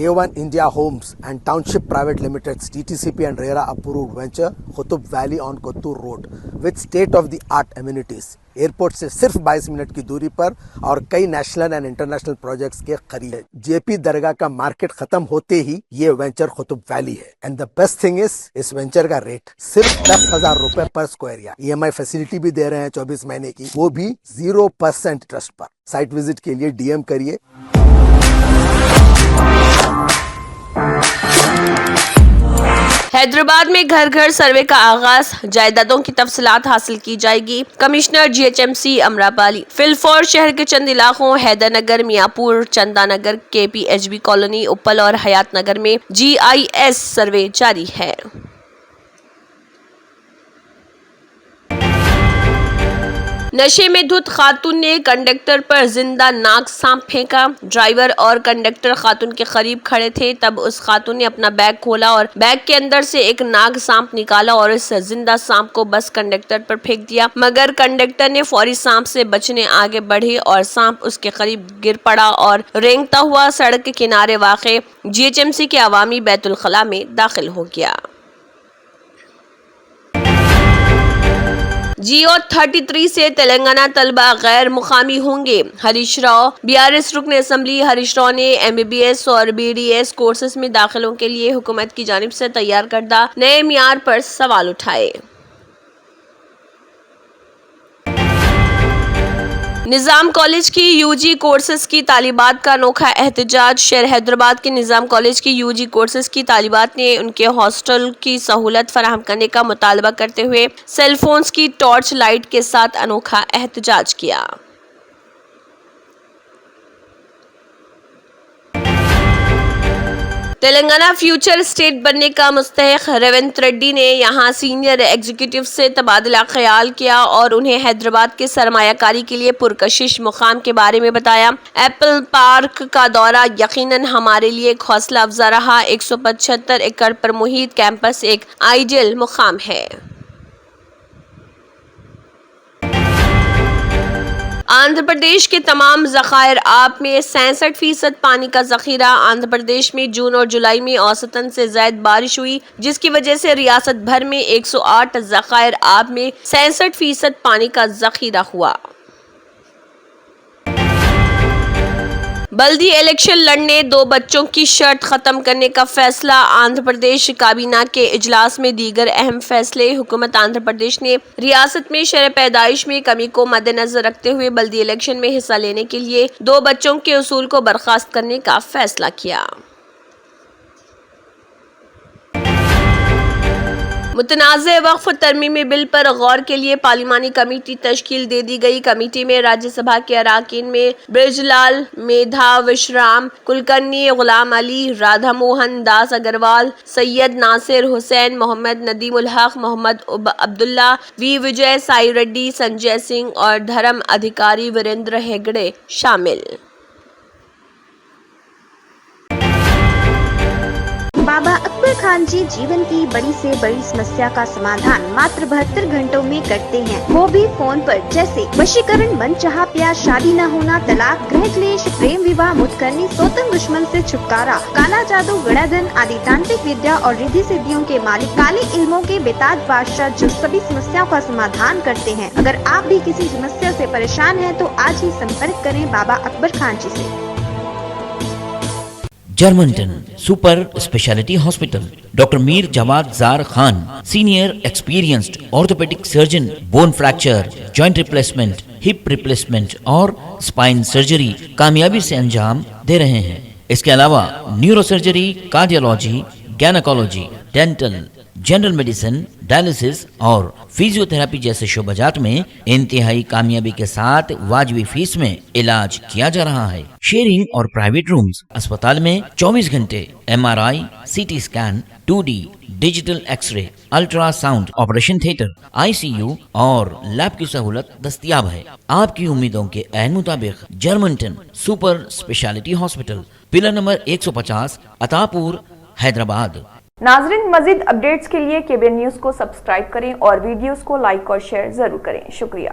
A1 India Homes and Township Private Limited's TTCP and RERA approved venture Qutub Valley on Kottur Road with state-of-the-art amenities. Airport से सिर्फ 22 minute की दूरी पर और कई national and international projects के करीब है। जेपी दरगाह का मार्केट खत्म होते ही ये वेंचर कुतुब वैली है। And the best thing is इस वेंचर का रेट सिर्फ 10,000 रुपए पर स्क्वायर यार्ड। EMI फैसिलिटी भी दे रहे हैं 24 महीने की, वो भी 0% ट्रस्ट पर। साइट विजिट के लिए DM करिए। हैदराबाद में घर घर सर्वे का आगाज, जायदादों की तफसीलात हासिल की जाएगी। Commissioner GHMC Amrapali. फिलफोर शहर के चंद इलाकों हैदरनगर, मियापुर, चंदानगर, KPHB कॉलोनी, उपल और हयात नगर में GIS सर्वे जारी है। नशे में धुत खातून ने कंडक्टर पर जिंदा नाग सांप फेंका। ड्राइवर और कंडक्टर खातून के करीब खड़े थे, तब उस खातून ने अपना बैग खोला और बैग के अंदर से एक नाग सांप निकाला और इस जिंदा सांप को बस कंडक्टर पर फेंक दिया। मगर कंडक्टर ने फौरी सांप से बचने आगे बढ़े और सांप उसके करीब गिर पड़ा और रेंगता हुआ सड़क के किनारे वाक़े GHMC के अवामी बैतुल खला में दाखिल हो गया। GO 33 से तेलंगाना तलबा गैर मुकामी होंगे। हरीश राव। BRS रुकन असम्बली हरीश राव ने MBBS और BDS कोर्सेज में दाखिलों के लिए हुकूमत की जानिब से तैयार करदा नए मियार पर सवाल उठाए। निज़ाम कॉलेज की UG कोर्सेज की तालिबात का अनोखा एहतजाज। शहर हैदराबाद के निज़ाम कॉलेज की UG कोर्सेज की तालिबात ने उनके हॉस्टल की सहूलत फराहम करने का मुतालबा करते हुए सेलफोन्स की टॉर्च लाइट के साथ अनोखा एहतजाज किया। तेलंगाना फ्यूचर स्टेट बनने का मुस्तहिक रेवंत रेड्डी ने यहां सीनियर एग्जीक्यूटिव से तबादला ख्याल किया और उन्हें हैदराबाद के सरमायाकारी के लिए पुरकशिश मुकाम के बारे में बताया। एप्पल पार्क का दौरा यकीनन हमारे लिए एक हौसला अफजा रहा। 175 एकड़ पर मुहित कैंपस एक आइडियल मुकाम है। आंध्र प्रदेश के तमाम ज़खायर आब में 66% पानी का जखीरा। आंध्र प्रदेश में जून और जुलाई में औसतन से ज़ायद बारिश हुई, जिसकी वजह से रियासत भर में 108 ज़खायर आब में 66% पानी का जखीरा हुआ। बल्दी इलेक्शन लड़ने 2 बच्चों की शर्त खत्म करने का फैसला। आंध्र प्रदेश काबीना के इजलास में दीगर अहम फैसले। हुकूमत आंध्र प्रदेश ने रियासत में शरह पैदाइश में कमी को मद्देनजर रखते हुए बल्दी इलेक्शन में हिस्सा लेने के लिए 2 बच्चों के उसूल को बर्खास्त करने का फैसला किया। मुतनाज़े वक्फ तरमीमी बिल पर गौर के लिए पार्लिमानी कमेटी तश्कील दे दी गई। कमेटी में राज्यसभा के अराकीन में ब्रिजलाल, मेधा विश्राम कुलकर्णी, गुलाम अली, राधा मोहन दास अग्रवाल, सैयद नासिर हुसैन, मोहम्मद नदीम उल हक, मोहम्मद अब्दुल्ला, V विजय साई रेड्डी, संजय सिंह और धर्म अधिकारी वीरेंद्र हेगड़े शामिल। बाबा अकबर खान जी जीवन की बड़ी से बड़ी समस्या का समाधान मात्र 72 घंटों में करते हैं, वो भी फोन पर। जैसे वशीकरण, मनचाहा प्यार, शादी न होना, तलाक, गृह क्लेश, प्रेम विवाह, मुतकरनी, सोतन दुश्मन से छुटकारा, काला जादू, गड़ाधन आदि तांत्रिक विद्या और रिद्धि सिद्धियों के मालिक काले इल्मों के बेताज बादशाह जो सभी समस्याओं का समाधान करते हैं। अगर आप भी किसी समस्या से परेशान हैं तो आज ही संपर्क करें बाबा अकबर खान जी से। जर्मनटन super speciality hospital, doctor Mir Jawad जार Khan, senior experienced orthopaedic surgeon, bone fracture, joint replacement, hip replacement और स्पाइन सर्जरी कामयाबी से अंजाम दे रहे हैं। इसके अलावा neuro surgery, cardiology, gynaecology, dental, general medicine, dialysis और फिजियोथेरेपी जैसे शोबाजात में इंतहाई कामयाबी के साथ वाजिबी फीस में इलाज किया जा रहा है। शेयरिंग और प्राइवेट रूम्स। अस्पताल में 24 घंटे MRI, CT scan, 2D digital x-ray, ultrasound, operation theatre, ICU और लैब की सहूलत दस्तयाब है। आपकी उम्मीदों के ऐन मुताबिक Germanten super speciality hospital, pillar number 150, Attapur, Hyderabad. नाजरीन, मजीद अपडेट्स के लिए KBN न्यूज़ को सब्सक्राइब करें और वीडियोस को लाइक और शेयर जरूर करें। शुक्रिया।